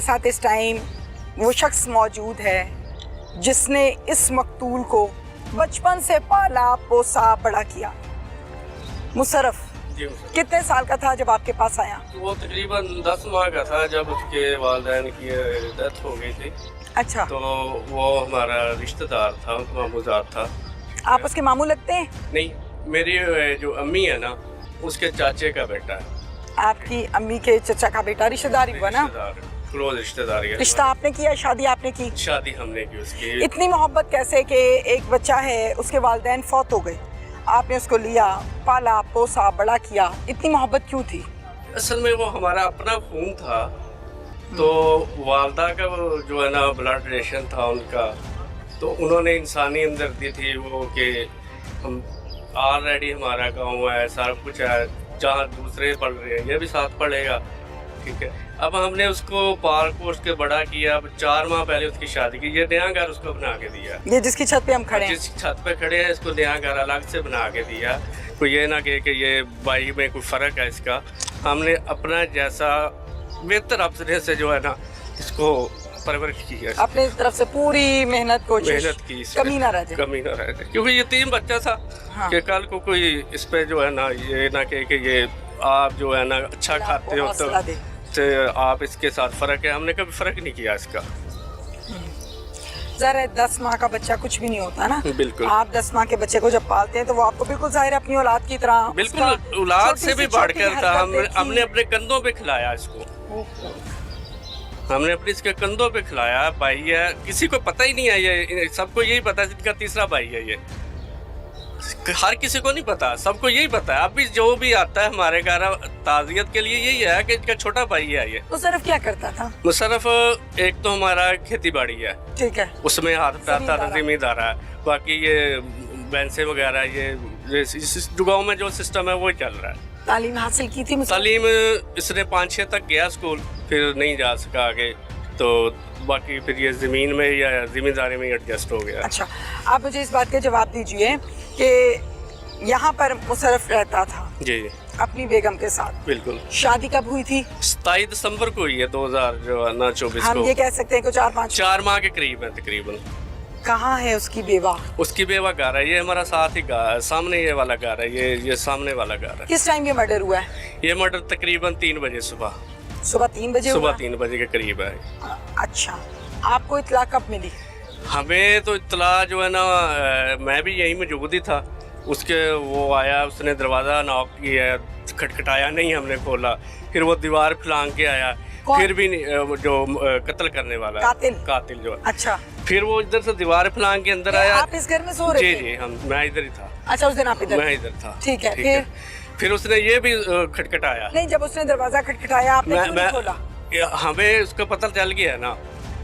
साथ इस टाइम वो शख्स मौजूद है जिसने इस मकतूल को बचपन से पाला पोसा बड़ा किया। मुशर्रफ कितने साल का था जब आपके पास आया? वो तकरीबन 10 माह का था जब उसके वालिदैन की डेथ हो गई थी। अच्छा, तो वो हमारा रिश्तेदार था, मामूजात था। आप उसके मामू लगते हैं? नहीं, मेरी जो अम्मी है ना उसके चाचे का बेटा है। आपकी अम्मी के चचा का बेटा, रिश्तेदारी हुआ ना? क्लोज रिश्तेदारी है। रिश्ता आपने किया, शादी आपने की? शादी हमने की उसकी। इतनी मोहब्बत कैसे कि एक बच्चा है उसके वालिदैन फौत हो गए, आपने उसको लिया, पाला पोसा बड़ा किया, इतनी मोहब्बत क्यों थी? असल में वो हमारा अपना खून था, तो वालदा का जो है ना ब्लड रिलेशन था उनका, तो उन्होंने इंसानी हमदर्दी थी वो कि हम ऑलरेडी हमारा गांव है, सारा कुछ है, जहाँ दूसरे पढ़ रहे हैं ये भी साथ पढ़ेगा, ठीक है। अब हमने उसको पाल पोस के बड़ा किया। अब 4 माह पहले उसकी शादी की, ये नया घर उसको बना के दिया। ये जिसकी छत पे हम खड़े हैं, जिस छत पे खड़े हैं इसको नया घर अलग से बना के दिया। तो ये ना कि ये भाई में कोई फ़र्क है इसका, हमने अपना जैसा बेहतर अपने से जो है ना इसको परवरिश की है। अपने तरफ से पूरी मेहनत की, कमी ना रह जाए, कमी ना रह जाए, क्योंकि ये 3 बच्चा था। हाँ। कि कल को कोई इस पे जो है ना ये ना कि ये आप जो है ना अच्छा खाते हो तो आप इसके साथ फ़र्क है, हमने कभी फ़र्क नहीं किया इसका। ज़रा 10 माह का बच्चा कुछ भी नहीं होता ना। बिल्कुल। आप 10 माह के बच्चे को जब पालते हैं तो वो आपको बिल्कुल जाहिर अपनी औलाद की तरह, बिल्कुल औलाद से भी बढ़कर था। हमने अपने कंधों पे खिलाया इसको, हमने अपने इसके कंधों पे खिलाया। भाई है, किसी को पता ही नहीं है, ये सबको यही पता है इनका तीसरा भाई है। ये हर किसी को नहीं पता, सबको यही पता है। अभी जो भी आता है हमारे घर ताज़ियत के लिए यही है कि इनका छोटा भाई है। ये मुशर्रफ क्या करता था? मुशर्रफ एक तो हमारा खेती बाड़ी है, ठीक है, उसमें हाथ बटाता था, जिम्मेदार है। बाकी ये भैंसे वगैरह ये इस गाँव में जो सिस्टम है वो चल रहा है। तालीम हासिल की थी? तालीम इसने 5-6 तक गया स्कूल, फिर नहीं जा सका आगे, तो बाकी फिर ये ज़मीन में या जिम्मेदारी में एडजस्ट हो गया। अच्छा, आप मुझे इस बात का जवाब दीजिए कि यहाँ पर मुशर्रफ रहता था जी अपनी बेगम के साथ, बिल्कुल। शादी कब हुई थी? 27 दिसंबर को हुई है 2024 हम को। ये कह सकते हैं कि 4 माह के करीब है तकरीबन। कहाँ है उसकी बेवा? उसकी बेवा घर है, ये हमारा साथ ही सामने ये वाला घर है, ये सामने वाला घर है। किस टाइम ये मर्डर हुआ है? ये मर्डर तकरीबन 3 बजे सुबह 3 बजे? सुबह 3 बजे के करीब है। अच्छा, आपको इत्तला कब मिली? हमें तो इत्तला जो है ना, मैं भी यहीं मौजूद ही था। उसके वो आया, उसने दरवाज़ा नॉक किया, खटखटाया नहीं, हमने खोला। फिर वो दीवार फलांग के आया, फिर भी नहीं, जो कत्ल करने वाला कातिल जो है। अच्छा, फिर वो इधर से दीवार फलांग के अंदर आया। आप इस घर में सो रहे थे? जी, मैं इधर ही था। अच्छा, उस दिन आप इधर? मैं इधर था। ठीक है, फिर उसने ये भी खटखटाया। नहीं, जब उसने दरवाजा खटखटाया आपने क्यों नहीं खोला? हमें उसका पता चल गया ना,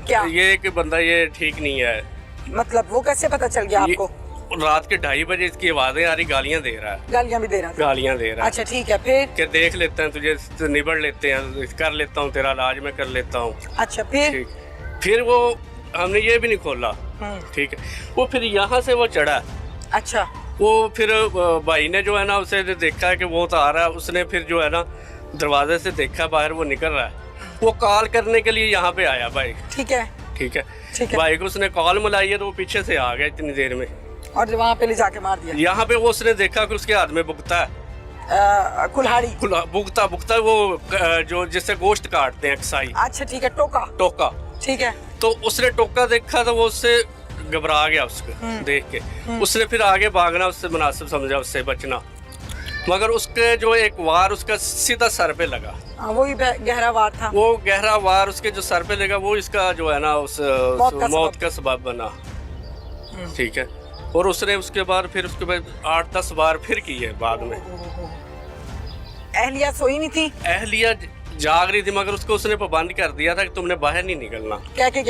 क्या ये कि बंदा ये ठीक नहीं है। मतलब वो कैसे पता चल गया आपको? रात के 2:30 बजे इसकी आवाजें आ रही, गालियां दे रहा है। गालियां भी दे रहा था? गालियां दे रहा है। अच्छा, ठीक है, फिर? कि देख लेते हैं तुझे, निबड़ लेते हैं, कर लेता हूँ, तेरा इलाज मैं कर लेता हूँ। अच्छा, फिर वो हमने ये भी नहीं खोला, ठीक है। वो फिर यहाँ से वो चढ़ा। अच्छा, वो फिर भाई ने जो है ना उसे देखा कि वो तो आ रहा है, उसने फिर जो है ना दरवाजे से देखा बाहर वो निकल रहा है। वो कॉल करने के लिए यहाँ पे आया भाई। ठीक है, ठीक है, भाई को उसने कॉल मिलाई है तो वो पीछे से आ गया इतनी देर में, और वहाँ पे ले जाके मार दिया। यहाँ पे वो उसने देखा कि उसके हाथ में बुगता है, कुल्हाड़ी बुगता वो जो जिससे गोश्त काटते हैं, कसाई। अच्छा, ठीक है, टोका, ठीक है। तो उसने टोका देखा तो वो उससे घबरा गया, उसको देख के उसने फिर आगे भागना उससे मुनासिब समझा, उससे बचना, मगर उसके जो एक वार उसका सीधा सर पे लगा। वही गहरा वार था। वो गहरा वार उसके जो सर पे लगा वो इसका जो है ना उस मौत का सबब बना, ठीक है। और उसने उसके बाद 8-10 बार फिर की है बाद में। अहलिया सोई नहीं थी? अहलिया जाग रही थी, मगर उसको उसने पाबंद कर दिया था कि तुमने बाहर नहीं निकलना। कह के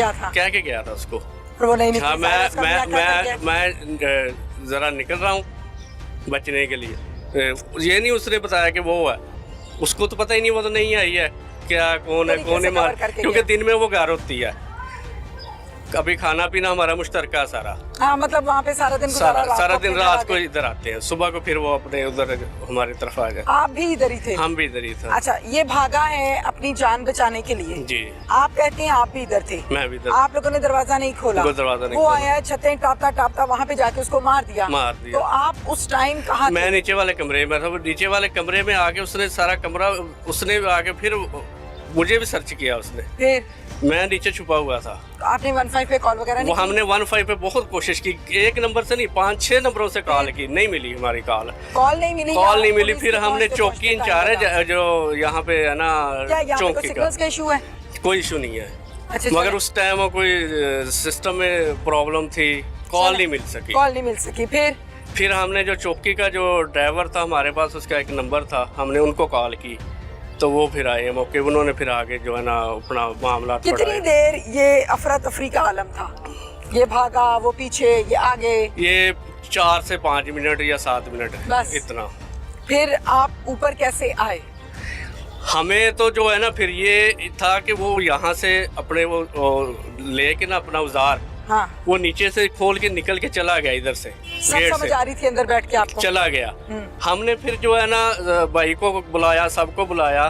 गया था उसको? वो नहीं हाँ, मैं जरा निकल रहा हूँ बचने के लिए। ये नहीं उसने बताया कि वो है, उसको तो पता ही नहीं, वो तो नहीं आई है क्या कौन है मार, क्योंकि दिन में वो घर होती है। अभी खाना पीना हमारा मुश्तरका सारा। हाँ, मतलब वहाँ पे सारा दिन गुजारा, सारा दिन अपने घर रात आ को गए। इधर आते हैं, सुबह को फिर वो अपने उधर हमारी तरफ आ जाए। आप भी इधर ही थे? हम भी इधर ही थे। अच्छा, ये भागा है अपनी जान बचाने के लिए जी। आप कहते हैं आप भी इधर थे? मैं भी इधर। आप लोगों ने दरवाजा नहीं खोला? वो दरवाजा नहीं वो खोला। आया, छतें टापता टापता वहाँ पे जाके उसको मार दिया। तो आप उस टाइम कहाँ थे? मैं नीचे वाले कमरे में था। वो नीचे वाले कमरे में आके उसने सारा कमरा, उसने आके फिर मुझे भी सर्च किया उसने। फिर मैं नीचे छुपा हुआ था। आपने 15 पे कॉल वगैरह नहीं वो हमने 15 पे बहुत कोशिश की, एक नंबर से नहीं 5-6 नंबरों से कॉल की, नहीं मिली हमारी कॉल नहीं मिली? कॉल नहीं मिली। फिर हमने चौकी इंचार्ज जो यहाँ पे है ना, चौकी का इशू है? कोई इशू नहीं है। अच्छा, मगर उस टाइम कोई सिस्टम में प्रॉब्लम थी, कॉल नहीं मिल सकी। फिर हमने जो चौकी का जो ड्राइवर था हमारे पास, उसका एक नंबर था, हमने उनको कॉल की तो वो फिर आए मौके, उन्होंने फिर आगे जो है ना अपना मामला। कितनी देर ये अफरा तफरी का आलम था? ये भागा, वो पीछे, ये आगे? ये 4 से 5 मिनट या 7 मिनट बस इतना। फिर आप ऊपर कैसे आए? हमें तो जो है ना फिर ये था कि वो यहाँ से अपने वो लेके ना अपना औजार, हाँ, वो नीचे से खोल के निकल के चला गया इधर से, सब समझ आ रही थी अंदर बैठ के आपको? चला गया। हमने फिर जो है ना भाई को बुलाया, सबको बुलाया,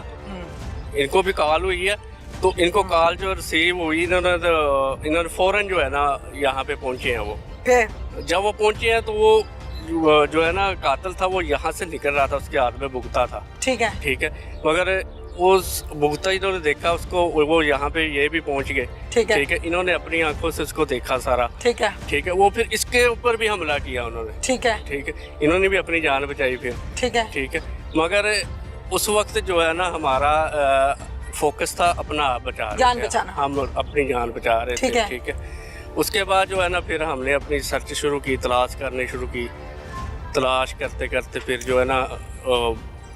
इनको भी कॉल हुई है, तो इनको कॉल जो रिसीव हुई, इन्होंने फौरन जो है ना यहाँ पे पहुंचे हैं। वो फिर जब वो पहुंचे हैं तो वो जो है ना कातिल था, वो यहाँ से निकल रहा था, उसके हाथ में भुगता था। ठीक है, मगर उस भुगता इन्होंने देखा उसको, वो यहाँ पे ये भी पहुंच गए। ठीक है, इन्होंने अपनी आंखों से उसको देखा सारा। ठीक है, वो फिर इसके ऊपर भी हमला किया उन्होंने। ठीक है, इन्होंने भी अपनी जान बचाई फिर। ठीक है, मगर उस वक्त जो है ना हमारा फोकस था अपना जान बचाना, हम अपनी जान बचा रहे थे। ठीक है, उसके बाद जो है ना फिर हमने अपनी सर्च शुरू की, तलाश करनी शुरू की। तलाश करते करते फिर जो है ना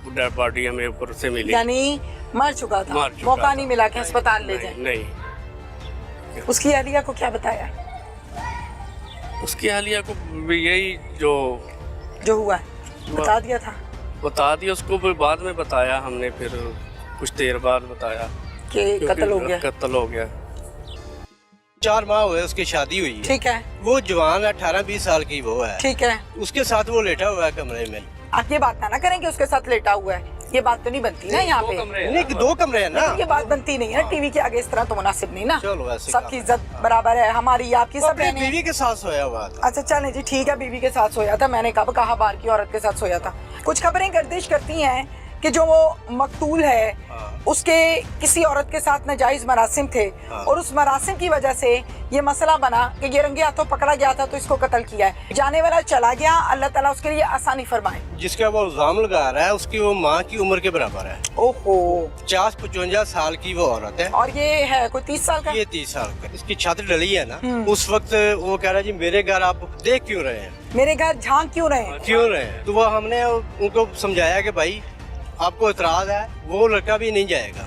डेड बॉडी हमें ऊपर से मिली, यानी मर चुका था, मौका नहीं मिला कि अस्पताल ले जाएं। नहीं। उसकी अहलिया को क्या बताया? उसकी अहलिया को भी यही जो हुआ है बता दिया था? बता दिया उसको, फिर बाद में बताया हमने, फिर कुछ देर बाद बताया कि कत्ल हो गया। 4 माह हुए उसकी शादी हुई है। ठीक है, वो जवान 18-20 साल की वो है। ठीक है, उसके साथ वो लेटा हुआ है कमरे में। आप ये बात ना करें कि उसके साथ लेटा हुआ है, ये बात तो नहीं बनती ना यहाँ पे। नहीं, 2 कमरे हैं ना, ये बात बनती नहीं है। टीवी के आगे इस तरह तो मुनासिब नहीं ना। चलो, सबकी इज्जत बराबर है, हमारी आपकी, सब बीवी के साथ सोया हुआ था। अच्छा चलें जी, ठीक है, बीवी के साथ सोया था, मैंने कब कहा बाहर की औरत के साथ सोया था। कुछ खबरें गर्दिश करती हैं कि जो वो मकतूल है उसके किसी औरत के साथ नाजायज मरासिम थे, और उस मरासिम की वजह से ये मसला बना कि ये रंगे हाथों पकड़ा गया था, तो इसको कत्ल किया है। जाने वाला चला गया, अल्लाह ताला उसके लिए आसानी फरमाए। जिसका वो इल्जाम लगा रहा है उसकी वो माँ की उम्र के बराबर है। ओहो, 50-55 साल की वो औरत है। और ये है कोई 30 साल का? ये 30 साल का। इसकी छत डली है ना, उस वक्त वो कह रहा है जी मेरे घर आप देख क्यों रहे हैं, मेरे घर झांक क्यों रहे हैं? तो वो हमने उनको समझाया कि भाई आपको इतराज है, वो लड़का भी नहीं जाएगा।